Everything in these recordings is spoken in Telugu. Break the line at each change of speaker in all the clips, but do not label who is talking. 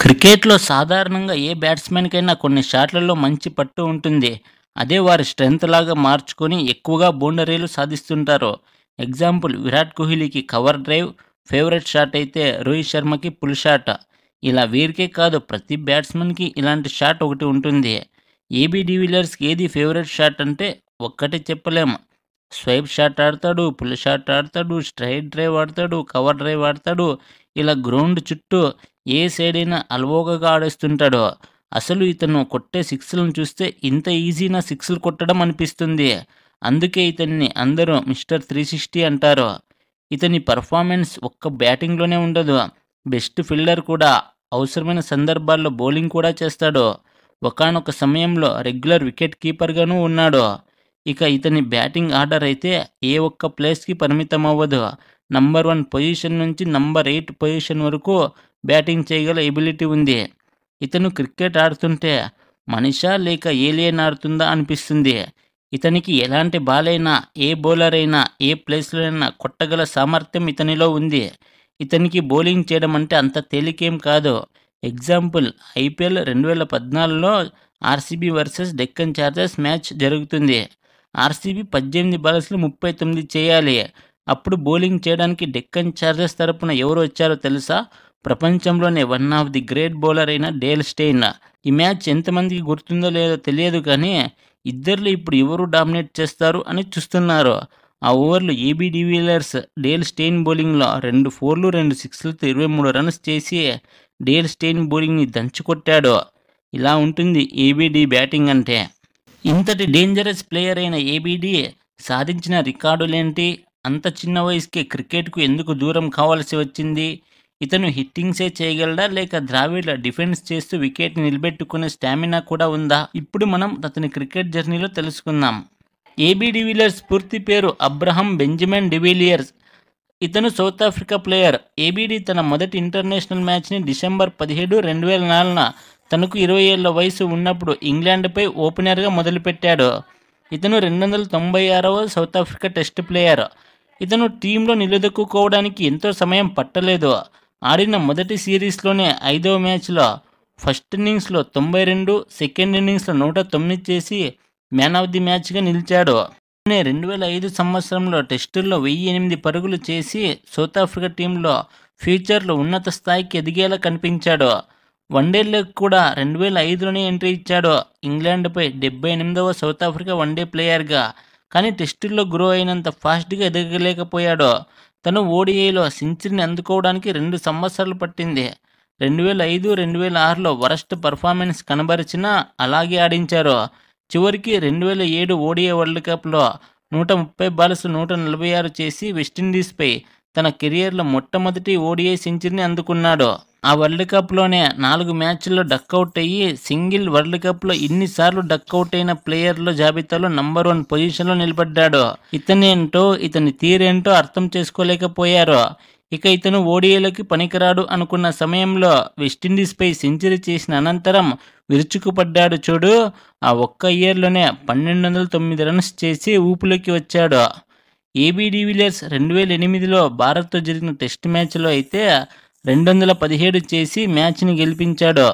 క్రికెట్‌లో సాధారణంగా ఏ బ్యాట్స్‌మెన్‌కైనా కొన్ని షాట్లలో మంచి పట్టు ఉంటుంది. అదే వారి స్ట్రెంగ్త్‌లాగా మార్చుకొని ఎక్కువగా బౌండరీలు సాధిస్తుంటారు. ఎగ్జాంపుల్ విరాట్ కోహ్లీకి కవర్ డ్రైవ్ ఫేవరెట్ షాట్ అయితే రోహిత్ శర్మకి పుల్ షాట్. ఇలా వీరికే కాదు ప్రతి బ్యాట్స్‌మెన్‌కి ఇలాంటి షాట్ ఒకటి ఉంటుంది. ఏబీ డివిలియర్స్‌కి ఏది ఫేవరెట్ షాట్ అంటే ఒక్కటి చెప్పలేం. స్వైప్ షాట్ ఆడతాడు, పుల్ షాట్ ఆడతాడు, స్ట్రెయిట్ డ్రైవ్ ఆడతాడు, కవర్ డ్రైవ్ ఆడతాడు. ఇలా గ్రౌండ్ చుట్టూ ఏ సైడ్ అయినా అలవోకగా ఆడేస్తుంటాడు. అసలు ఇతను కొట్టే సిక్స్‌లను చూస్తే ఇంత ఈజీనా సిక్స్‌లు కొట్టడం అనిపిస్తుంది. అందుకే ఇతన్ని అందరూ మిస్టర్ 360 అంటారు. ఇతని పెర్ఫార్మెన్స్ ఒక్క బ్యాటింగ్‌లోనే ఉండదు. బెస్ట్ ఫీల్డర్ కూడా. అవసరమైన సందర్భాల్లో బౌలింగ్ కూడా చేస్తాడు. ఒకానొక సమయంలో రెగ్యులర్ వికెట్ కీపర్‌గాను ఉన్నాడు. ఇక ఇతని బ్యాటింగ్ ఆర్డర్ అయితే ఏ ఒక్క ప్లేస్‌కి పరిమితమవ్వదు. నంబర్ 1 పొజిషన్ నుంచి నంబర్ 8 పొజిషన్ వరకు బ్యాటింగ్ చేయగల ఎబిలిటీ ఉంది. ఇతను క్రికెట్ ఆడుతుంటే మనిషా లేక ఏలియన్ ఆడుతుందా అనిపిస్తుంది. ఇతనికి ఎలాంటి బాల్ అయినా, ఏ బౌలర్ అయినా, ఏ ప్లేస్‌లో అయినా కొట్టగల సామర్థ్యం ఇతనిలో ఉంది. ఇతనికి బౌలింగ్ చేయడం అంటే అంత తేలికేం కాదు. ఎగ్జాంపుల్ ఐపీఎల్ 2014లో RCB versus Deccan chargers match జరుగుతుంది. ఆర్సీబీ 18 బాల్స్‌లో 39 చేయాలి. అప్పుడు బౌలింగ్ చేయడానికి డెక్కన్ చార్జర్స్ తరపున ఎవరు వచ్చారో తెలుసా? ప్రపంచంలోనే one of the great bowler అయిన డేల్ స్టెయిన్. ఈ మ్యాచ్ ఎంతమందికి గుర్తుందో లేదో తెలియదు కానీ ఇద్దరిలో ఇప్పుడు ఎవరు డామినేట్ చేస్తారు అని చూస్తున్నారు. ఆ ఓవర్‌లో ఏబీ డివిలియర్స్ డేల్ స్టెయిన్ బౌలింగ్‌లో 2 ఫోర్లు, 2 సిక్స్‌లతో 23 రన్స్ చేసి డేల్ స్టెయిన్ బౌలింగ్‌ని దంచుకొట్టాడు. ఇలా ఉంటుంది ఏబీడీ బ్యాటింగ్ అంటే. ఇంతటి డేంజరస్ ప్లేయర్ అయిన ఏబీడీ సాధించిన రికార్డులేంటి? అంత చిన్న వయసుకే క్రికెట్‌కు ఎందుకు దూరం కావాల్సి వచ్చింది? ఇతను హిట్టింగ్సే చేయగలడా? లేక ద్రావిడ్ డిఫెన్స్ చేస్తూ వికెట్‌ని నిలబెట్టుకునే స్టామినా కూడా ఉందా? ఇప్పుడు మనం అతని క్రికెట్ జర్నీలో తెలుసుకుందాం. ఏబీ డివిలియర్స్ పూర్తి పేరు అబ్రహం బెంజమిన్ డివిలియర్స్. ఇతను సౌత్ ఆఫ్రికా ప్లేయర్. ఏబీడీ తన మొదటి ఇంటర్నేషనల్ మ్యాచ్‌ని డిసెంబర్ 17, 2004న తనకు 20 ఏళ్ల వయసు ఉన్నప్పుడు ఇంగ్లాండ్‌పై ఓపెనర్‌గా మొదలుపెట్టాడు. ఇతను 296వ సౌత్ ఆఫ్రికా టెస్ట్ ప్లేయర్. ఇతను టీంలో నిలదొక్కుకోవడానికి ఎంతో సమయం పట్టలేదు. ఆడిన మొదటి సిరీస్‌లోనే 5వ మ్యాచ్‌లో ఫస్ట్ ఇన్నింగ్స్‌లో 92, సెకండ్ ఇన్నింగ్స్‌లో 109 చేసి మ్యాన్ ఆఫ్ ది మ్యాచ్‌గా నిలిచాడు. ఈయన 2005 సంవత్సరంలో టెస్టుల్లో 1008 పరుగులు చేసి సౌత్ ఆఫ్రికా టీంలో ఫ్యూచర్‌లో ఉన్నత స్థాయికి ఎదిగేలా కనిపించాడు. వన్డేలకు కూడా 2005లోనే ఎంట్రీ ఇచ్చాడు. ఇంగ్లాండ్‌పై 78వ సౌత్ ఆఫ్రికా వన్డే ప్లేయర్‌గా. కానీ టెస్టుల్లో గ్రో అయినంత ఫాస్ట్‌గా ఎదగలేకపోయాడు. తను ఓడిఐలో సెంచరీని అందుకోవడానికి 2 సంవత్సరాలు పట్టింది. 2005, 2006లో వరస్ట్ పెర్ఫార్మెన్స్ కనబరిచినా అలాగే ఆడించారు. చివరికి 2007 ఓడిఐ వరల్డ్ కప్‌లో 130 బాల్స్ 146 చేసి వెస్టిండీస్‌పై తన కెరియర్‌లో మొట్టమొదటి ఓడిఐ సెంచరీని అందుకున్నాడు. ఆ వరల్డ్ కప్‌లోనే 4 మ్యాచ్‌ల్లో డకౌట్ అయ్యి సింగిల్ వరల్డ్ కప్‌లో ఇన్నిసార్లు డకౌట్ అయిన ప్లేయర్ల జాబితాలో నంబర్ 1 పొజిషన్‌లో నిలబడ్డాడు. ఇతనేంటో, ఇతని తీరేంటో అర్థం చేసుకోలేకపోయారు. ఇక ఇతను ఓడిఐలకి పనికిరాడు అనుకున్న సమయంలో వెస్టిండీస్‌పై సెంచరీ చేసిన అనంతరం విరుచుకుపడ్డాడు చూడు. ఆ ఒక్క ఇయర్‌లోనే 1209 రన్స్ చేసి ఊపులోకి వచ్చాడు. ఏబీ డివిలియర్స్ 2008లో భారత్‌తో జరిగిన టెస్ట్ మ్యాచ్‌లో అయితే 217 చేసి మ్యాచ్‌ని గెలిపించాడు.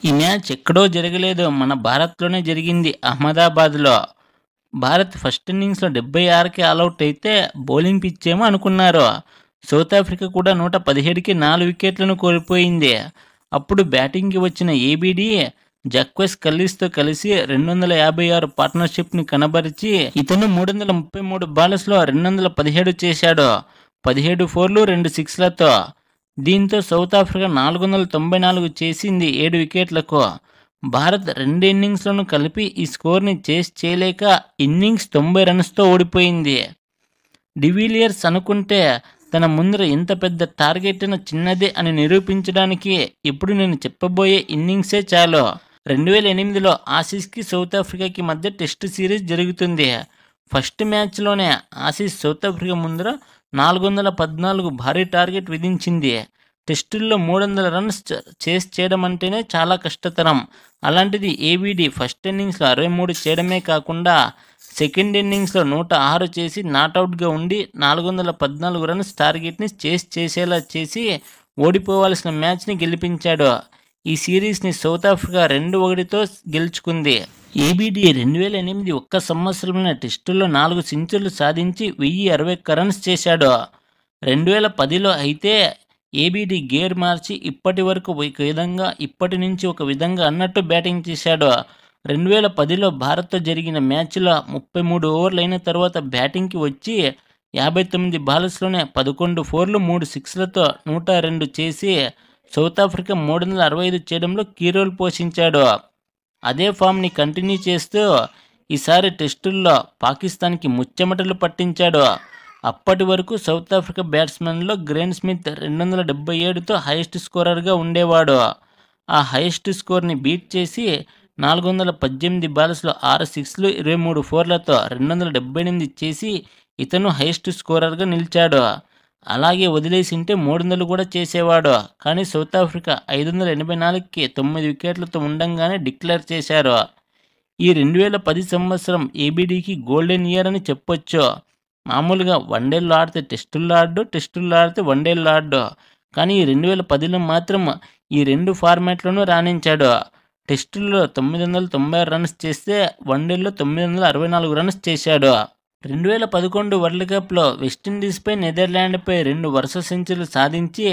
ఈ మ్యాచ్ ఎక్కడో జరగలేదు. మన భారత్‌లోనే జరిగింది అహ్మదాబాద్‌లో. భారత్ ఫస్ట్ ఇన్నింగ్స్‌లో 76కి ఆలౌట్ అయితే బౌలింగ్ పిచ్చేమో అనుకున్నారు. సౌత్ ఆఫ్రికా కూడా 117కి 4 వికెట్లను కోల్పోయింది. అప్పుడు బ్యాటింగ్‌కి వచ్చిన ఏబీడీ జక్వెస్ కల్లిస్‌తో కలిసి 256 పార్ట్నర్‌షిప్‌ని కనబరిచి ఇతను 333 బాల్స్‌లో 217 చేశాడు. 17 ఫోర్లు, 2 సిక్స్‌లతో. దీంతో సౌత్ ఆఫ్రికా 494 చేసింది 7 వికెట్లకు. భారత్ 2 ఇన్నింగ్స్‌లను కలిపి ఈ స్కోర్‌ని చేజ్ చేయలేక ఇన్నింగ్స్ 90 రన్స్‌తో ఓడిపోయింది. డివిలియర్స్ అనుకుంటే తన ముందర ఎంత పెద్ద టార్గెట్ అయినా చిన్నదే అని నిరూపించడానికి ఇప్పుడు నేను చెప్పబోయే ఇన్నింగ్సే చాలు. 2008లో ఆసీస్‌కి సౌత్ ఆఫ్రికాకి మధ్య టెస్ట్ సిరీస్ జరుగుతుంది. ఫస్ట్ మ్యాచ్‌లోనే ఆసీస్ సౌత్ ఆఫ్రికా ముందర 414 భారీ టార్గెట్ విధించింది. టెస్టుల్లో 300 రన్స్ చేజ్ చేయడం అంటేనే చాలా కష్టతరం. అలాంటిది ఏబీడీ ఫస్ట్ ఇన్నింగ్స్‌లో 63 చేయడమే కాకుండా సెకండ్ ఇన్నింగ్స్‌లో 106 చేసి నాటౌట్‌గా ఉండి 414 రన్స్ టార్గెట్‌ని చేజ్ చేసేలా చేసి ఓడిపోవాల్సిన మ్యాచ్‌ని గెలిపించాడు. ఈ సిరీస్ని సౌత్ ఆఫ్రికా 2-1తో గెలుచుకుంది. ఏబీడీ 2008 ఒక్క సంవత్సరంలోనే టెస్టుల్లో 4 సెంచరీలు సాధించి 1061 రన్స్ చేశాడు. 2010లో అయితే ఏబీడీ గేర్ మార్చి ఇప్పటి నుంచి ఒక విధంగా అన్నట్టు బ్యాటింగ్ చేశాడు. 2010లో భారత్తో జరిగిన మ్యాచ్లో 33 ఓవర్లు అయిన తర్వాత బ్యాటింగ్కి వచ్చి 59 బాల్స్లోనే 11 ఫోర్లు 3 సిక్స్లతో 102 చేసి సౌత్ ఆఫ్రికా 365 చేయడంలో కీ రోల్ పోషించాడు. అదే ఫామ్ని కంటిన్యూ చేస్తూ ఈసారి టెస్టుల్లో పాకిస్తాన్కి ముచ్చెమటలు పట్టించాడు. అప్పటి వరకు సౌత్ ఆఫ్రికా బ్యాట్స్మెన్లో గ్రేమ్ స్మిత్ 277తో హైయెస్ట్ స్కోరర్గా ఉండేవాడు. ఆ హైయెస్ట్ స్కోర్ని బీట్ చేసి 418 బాల్స్లో 6 సిక్స్లు 23 ఫోర్లతో 278 చేసి ఇతను హైయెస్ట్ స్కోరర్గా నిలిచాడు. అలాగే వదిలేసింటే 300 కూడా చేసేవాడు. కానీ సౌత్ ఆఫ్రికా 584కి 9 వికెట్లతో ఉండంగానే డిక్లేర్ చేశారు. ఈ 2010 సంవత్సరం ఏబీడీకి గోల్డెన్ ఇయర్ అని చెప్పొచ్చు. మామూలుగా వన్డేల్లో ఆడితే టెస్టుల్లో ఆడితే వన్డేల్లో ఆడ్డు. కానీ ఈ 2010లో మాత్రం ఈ 2 ఫార్మాట్లోనూ రాణించాడు. టెస్టుల్లో 996 రన్స్ చేస్తే వన్డేల్లో 964 రన్స్ చేశాడు. 2011 వరల్డ్ కప్లో వెస్టిండీస్పై నెదర్లాండ్పై 2 వరుస సెంచరీలు సాధించి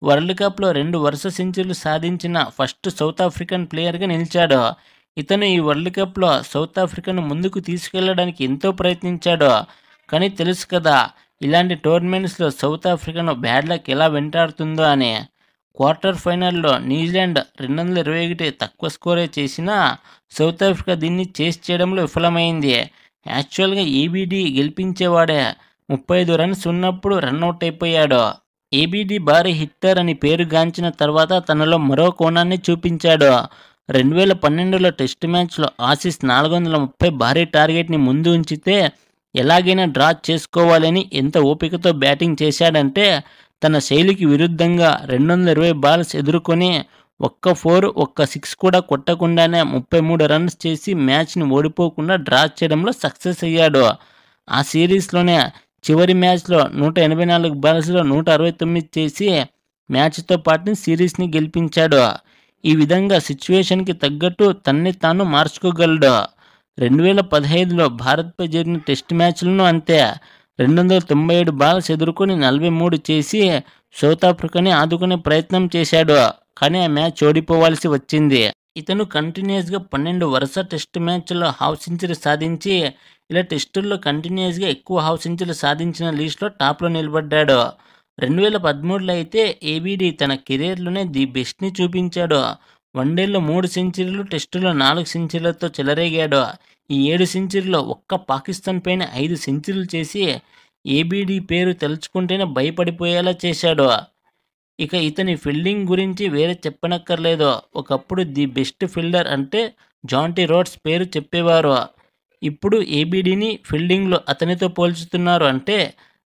వరల్డ్ కప్లో 2 వరుస సెంచరీలు సాధించిన ఫస్ట్ సౌత్ ఆఫ్రికన్ ప్లేయర్గా నిలిచాడు. ఇతను ఈ వరల్డ్ కప్లో సౌత్ ఆఫ్రికాను ముందుకు తీసుకెళ్లడానికి ఎంతో ప్రయత్నించాడు. కానీ తెలుసు కదా, ఇలాంటి టోర్నమెంట్స్లో సౌత్ ఆఫ్రికాను బ్యాడ్ లక్ ఎలా వెంటాడుతుందో అని. క్వార్టర్ ఫైనల్లో న్యూజిలాండ్ 221 తక్కువ స్కోరే చేసినా సౌత్ ఆఫ్రికా దీన్ని చేస్ చేయడంలో విఫలమైంది. యాక్చువల్గా ఏబీడీ గెలిపించేవాడే. 35 రన్స్ ఉన్నప్పుడు రన్అట్ అయిపోయాడు. ఏబీడీ భారీ హిట్టర్ అని పేరుగాంచిన తర్వాత తనలో మరో కోణాన్ని చూపించాడు. 2012లో టెస్ట్ మ్యాచ్లో ఆసీస్ 430 భారీ టార్గెట్ని ముందు ఉంచితే ఎలాగైనా డ్రా చేసుకోవాలని ఎంత ఓపికతో బ్యాటింగ్ చేశాడంటే తన శైలికి విరుద్ధంగా 220 బాల్స్ ఎదుర్కొని ఒక్క 4 ఒక్క 6 కూడా కొట్టకుండానే 33 రన్స్ చేసి మ్యాచ్ని ఓడిపోకుండా డ్రా చేయడంలో సక్సెస్ అయ్యాడు. ఆ సిరీస్లోనే చివరి మ్యాచ్లో 184 బాల్స్లో 169 చేసి మ్యాచ్తో పాటు సిరీస్ని గెలిపించాడు. ఈ విధంగా సిచ్యువేషన్కి తగ్గట్టు తన్ని తాను మార్చుకోగలడు. 2015లో భారత్పై జరిగిన టెస్ట్ మ్యాచ్లను అంతే. 297 బాల్స్ ఎదుర్కొని 43 చేసి సౌత్ ఆఫ్రికాని ఆదుకునే ప్రయత్నం చేశాడు. కానీ ఆ మ్యాచ్ ఓడిపోవాల్సి వచ్చింది. ఇతను కంటిన్యూస్గా 12 వరుస టెస్ట్ మ్యాచ్ల్లో హాఫ్ సెంచరీ సాధించి ఇలా టెస్టుల్లో కంటిన్యూస్గా ఎక్కువ హాఫ్ సెంచరీ సాధించిన లిస్టులో టాప్లో నిలబడ్డాడు. 2013లో అయితే ఏబీడీ తన కెరీర్లోనే ది బెస్ట్ని చూపించాడు. వన్డేల్లో 3 సెంచరీలు, టెస్టులో 4 సెంచరీలతో చెలరేగాడు. ఈ 7 సెంచరీలో ఒక్క పాకిస్తాన్ పైన 5 సెంచరీలు చేసి ఏబీడీ పేరు తలుచుకుంటేనే భయపడిపోయేలా చేశాడు. ఇక ఇతని ఫీల్డింగ్ గురించి వేరే చెప్పనక్కర్లేదు. ఒకప్పుడు ది బెస్ట్ ఫీల్డర్ అంటే జాంటీ రోడ్స్ పేరు చెప్పేవారు. ఇప్పుడు ఏబీడీని ఫీల్డింగ్లో అతనితో పోల్చుతున్నారు అంటే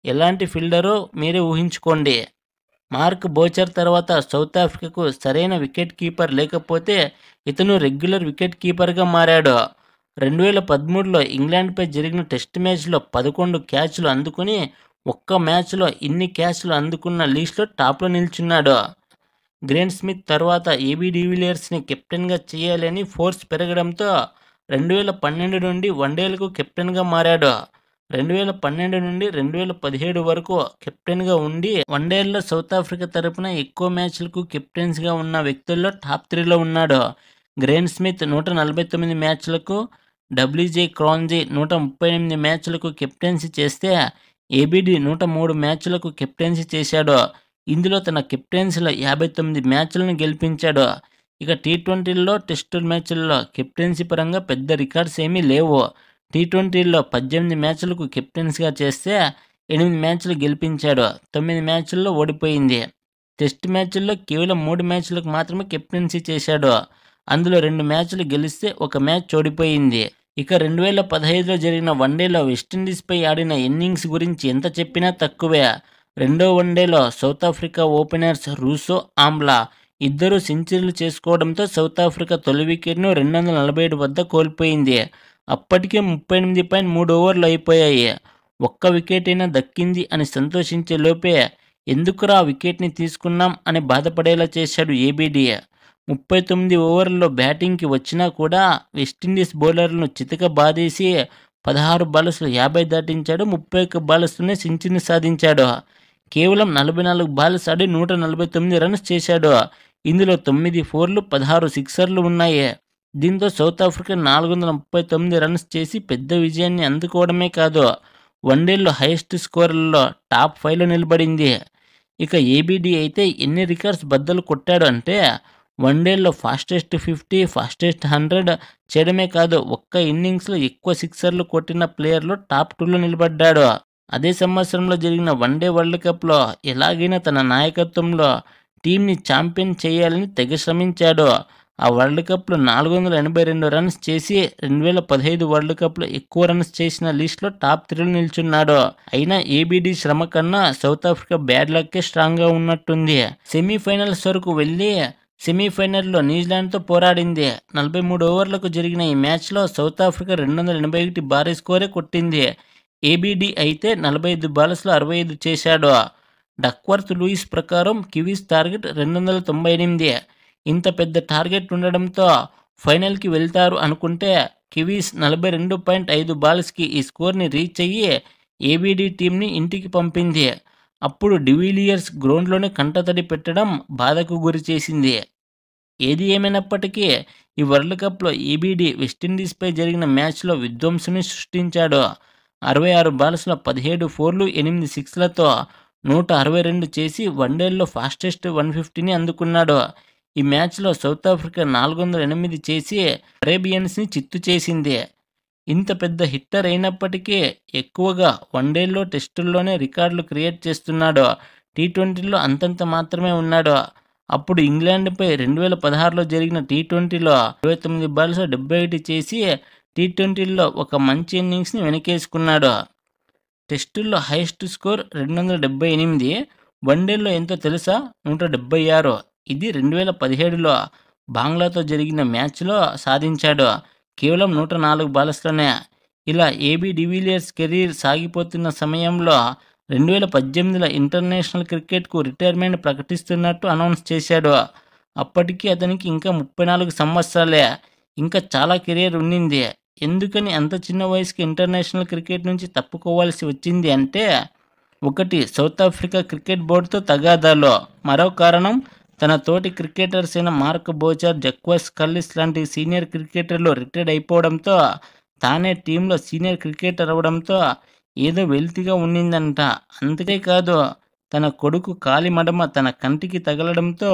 ఎలాంటి ఫీల్డరో మీరే ఊహించుకోండి. మార్క్ బోచర్ తర్వాత సౌత్ ఆఫ్రికాకు సరైన వికెట్ కీపర్ లేకపోతే ఇతను రెగ్యులర్ వికెట్ కీపర్గా మారాడు. 2013లో ఇంగ్లాండ్పై జరిగిన టెస్ట్ మ్యాచ్లో 11 క్యాచ్లు అందుకుని ఒక్క మ్యాచ్లో ఇన్ని క్యాచ్లు అందుకున్న లిస్టులో టాప్లో నిల్చున్నాడు. గ్రేమ్ స్మిత్ తర్వాత ఏబీ డివిలియర్స్ని కెప్టెన్గా చేయాలని ఫోర్స్ పెరగడంతో 2012 నుండి వన్డేలకు కెప్టెన్గా మారాడు. 2012 నుండి 2017 వరకు కెప్టెన్గా ఉండి వన్డేల్లో సౌత్ ఆఫ్రికా తరపున ఎక్కువ మ్యాచ్లకు కెప్టెన్స్గా ఉన్న వ్యక్తుల్లో టాప్ 3లో ఉన్నాడు. గ్రేమ్ స్మిత్ 149 మ్యాచ్లకు, డబ్ల్యూజే క్రాంజీ 138 మ్యాచ్లకు కెప్టెన్సీ చేస్తే ఏబీడీ 103 మ్యాచ్లకు కెప్టెన్సీ చేశాడు. ఇందులో తన కెప్టెన్సీలో 59 మ్యాచ్లను గెలిపించాడు. ఇక టీ20ల్లో టెస్టు మ్యాచ్ల్లో కెప్టెన్సీ పరంగా పెద్ద రికార్డ్స్ ఏమీ లేవు. టీ20ల్లో 18 మ్యాచ్లకు కెప్టెన్సీగా చేస్తే 8 మ్యాచ్లు గెలిపించాడు, 9 మ్యాచ్ల్లో ఓడిపోయింది. టెస్ట్ మ్యాచ్ల్లో కేవలం 3 మ్యాచ్లకు మాత్రమే కెప్టెన్సీ చేశాడు. అందులో 2 మ్యాచ్లు గెలిస్తే 1 మ్యాచ్ ఓడిపోయింది. ఇక 2015లో జరిగిన వన్డేలో వెస్టిండీస్పై ఆడిన ఇన్నింగ్స్ గురించి ఎంత చెప్పినా తక్కువే. రెండో వన్డేలో south Africa openers Russo, Amla ఇద్దరూ సెంచరీలు చేసుకోవడంతో సౌత్ ఆఫ్రికా తొలి వికెట్ను 247 వద్ద కోల్పోయింది. అప్పటికే 38.3 ఓవర్లు అయిపోయాయి. ఒక్క వికెట్ అయినా దక్కింది అని సంతోషించే లోపే ఎందుకురా వికెట్ని తీసుకున్నాం అని బాధపడేలా చేశాడు ఏబీడీ. 39 ఓవర్లలో బ్యాటింగ్కి వచ్చినా కూడా వెస్టిండీస్ బౌలర్లను చితక బాదేసి 16 బాల్స్లో 50 దాటించాడు. 31 బాల్స్లోనే సెంచరీని సాధించాడు. కేవలం 44 బాల్స్ ఆడి 149 రన్స్ చేశాడు. ఇందులో 9 ఫోర్లు 16 సిక్సర్లు ఉన్నాయి. దీంతో సౌత్ ఆఫ్రికా 439 రన్స్ చేసి పెద్ద విజయాన్ని అందుకోవడమే కాదు, వన్డేల్లో హైయెస్ట్ స్కోర్లలో టాప్ 5లో నిలబడింది. ఇక ఏబిడి అయితే ఎన్ని రికార్డ్స్ బద్దలు కొట్టాడు అంటే వన్డేల్లో ఫాస్టెస్ట్ 50, ఫాస్టెస్ట్ 100 చేయడమే కాదు, ఒక్క ఇన్నింగ్స్లో ఎక్కువ సిక్సర్లు కొట్టిన ప్లేయర్లో టాప్ 2లో నిలబడ్డాడు. అదే సంవత్సరంలో జరిగిన వన్డే వరల్డ్ కప్లో ఎలాగైనా తన నాయకత్వంలో టీంని ఛాంపియన్ చేయాలని తెగ శ్రమించాడు. ఆ వరల్డ్ కప్లో 482 రన్స్ చేసి 2015 వరల్డ్ కప్లో ఎక్కువ రన్స్ చేసిన లిస్ట్లో టాప్ 3లో నిల్చున్నాడు. అయినా ఏబిడి శ్రమ కన్నా సౌత్ ఆఫ్రికా బ్యాడ్ లక్కే స్ట్రాంగ్గా ఉన్నట్టుంది. సెమీఫైనల్స్ వరకు వెళ్ళి సెమీఫైనల్లో న్యూజిలాండ్తో పోరాడింది. 43 ఓవర్లకు జరిగిన ఈ మ్యాచ్లో సౌత్ ఆఫ్రికా 281 భారీ స్కోరే కొట్టింది. ఏబిడి అయితే 45 బాల్స్లో 65 చేశాడు. డక్వర్త్ లూయిస్ ప్రకారం కివీస్ టార్గెట్ 298. ఇంత పెద్ద టార్గెట్ ఉండడంతో ఫైనల్కి వెళ్తారు అనుకుంటే కివీస్ 42.5 బాల్స్కి ఈ స్కోర్ని రీచ్ అయ్యి ఏబిడి టీంని ఇంటికి పంపింది. అప్పుడు డివిలియర్స్ గ్రౌండ్లోనే కంటతడి పెట్టడం బాధకు గురి చేసింది. ఏది ఏమైనప్పటికీ ఈ వరల్డ్ కప్లో ఏబిడి వెస్టిండీస్పై జరిగిన మ్యాచ్లో విధ్వంసుని సృష్టించాడు. 66 బాల్స్లో 17 ఫోర్లు 8 సిక్స్లతో 162 చేసి వన్డేల్లో ఫాస్టెస్ట్ 150ని అందుకున్నాడు. ఈ మ్యాచ్లో సౌత్ ఆఫ్రికా 408 చేసి అరేబియన్స్ని చిత్తు చేసింది. ఇంత పెద్ద హిట్టర్ అయినప్పటికీ ఎక్కువగా వన్డేల్లో టెస్టుల్లోనే రికార్డులు క్రియేట్ చేస్తున్నాడు. టీ20లో అంతంత మాత్రమే ఉన్నాడు. అప్పుడు ఇంగ్లాండ్పై 2016లో జరిగిన టీ20లో 29 బాల్స్లో 71 చేసి టీ20లో ఒక మంచి ఇన్నింగ్స్ని వెనకేసుకున్నాడు. టెస్టుల్లో హైయెస్ట్ స్కోర్ 278, వన్డేల్లో ఎంతో తెలుసా 176. ఇది 2017లో బంగ్లాతో జరిగిన మ్యాచ్లో సాధించాడు, కేవలం 104 బాల్స్లోనే. ఇలా ఏబీ డివిలియర్స్ కెరీర్ సాగిపోతున్న సమయంలో 2018లో ఇంటర్నేషనల్ క్రికెట్కు రిటైర్మెంట్ ప్రకటిస్తున్నట్టు అనౌన్స్ చేశాడు. అప్పటికి అతనికి ఇంకా 34 సంవత్సరాలే, ఇంకా చాలా కెరీర్ ఉండింది. ఎందుకని అంత చిన్న వయసుకి ఇంటర్నేషనల్ క్రికెట్ నుంచి తప్పుకోవాల్సి వచ్చింది అంటే, ఒకటి సౌత్ ఆఫ్రికా క్రికెట్ బోర్డుతో తగాదాలు, మరో కారణం తన తోటి క్రికెటర్స్ అయిన మార్క్ బోచర్, జక్వస్ కల్లిస్ లాంటి సీనియర్ క్రికెటర్లు రిటైర్డ్ అయిపోవడంతో తానే టీంలో సీనియర్ క్రికెటర్ అవడంతో ఏదో వెల్తిగా ఉండిందంట. అంతేకాదు తన కొడుకు కాలి మడమ తన కంటికి తగలడంతో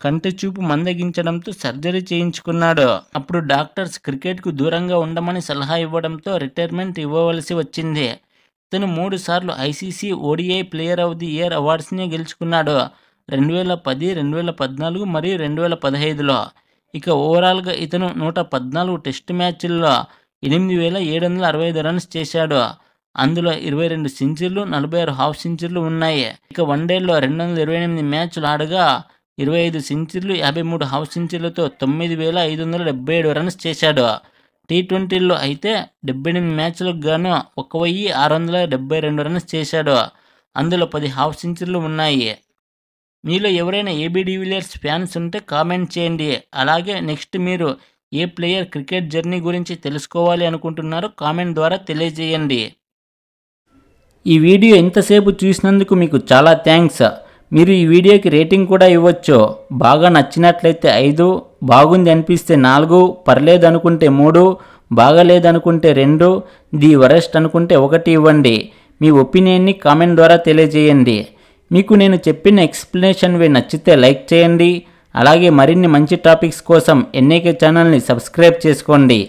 కంటి చూపు మందగించడంతో సర్జరీ చేయించుకున్నాడు. అప్పుడు డాక్టర్స్ క్రికెట్కు దూరంగా ఉండమని సలహా ఇవ్వడంతో రిటైర్మెంట్ ఇవ్వవలసి వచ్చింది. ఇతను 3 సార్లు ICC ODI player of the year అవార్డ్స్ని గెలుచుకున్నాడు, 2010, 2014 మరియు 2015లో. ఇక ఓవరాల్గా ఇతను 114 టెస్ట్ మ్యాచ్ల్లో 8,765 రన్స్ చేశాడు. అందులో 22 సెంచరీలు, 46 హాఫ్ సెంచరీలు ఉన్నాయి. ఇక వన్డేల్లో 228 మ్యాచ్లు ఆడగా 25 సెంచరీలు, 53 హాఫ్ సెంచరీలతో 9,577 రన్స్ చేశాడు. టీ20లో అయితే 78 మ్యాచ్లకు గాను 1,672 రన్స్ చేశాడు. అందులో 10 హాఫ్ సెంచరీలు ఉన్నాయి. మీలో ఎవరైనా ఏబీ డివిలియర్స్ ఫ్యాన్స్ ఉంటే కామెంట్ చేయండి. అలాగే నెక్స్ట్ మీరు ఏ ప్లేయర్ క్రికెట్ జర్నీ గురించి తెలుసుకోవాలి అనుకుంటున్నారో కామెంట్ ద్వారా తెలియజేయండి. ఈ వీడియో ఎంతసేపు చూసినందుకు మీకు చాలా థ్యాంక్స్. మీరు ఈ వీడియోకి రేటింగ్ కూడా ఇవ్వచ్చు. బాగా నచ్చినట్లయితే 5, బాగుంది అనిపిస్తే 4, పర్లేదు అనుకుంటే 3, బాగాలేదనుకుంటే 2, ది వరెస్ట్ అనుకుంటే 1 ఇవ్వండి. మీ ఒపీనియన్ని కామెంట్ ద్వారా తెలియజేయండి. మీకు నేను చెప్పిన ఎక్స్ప్లెనేషన్ నచ్చితే లైక్ చేయండి. అలాగే మరిన్ని మంచి టాపిక్స్ కోసం ఎన్ఏకే ఛానల్ని సబ్స్క్రైబ్ చేసుకోండి.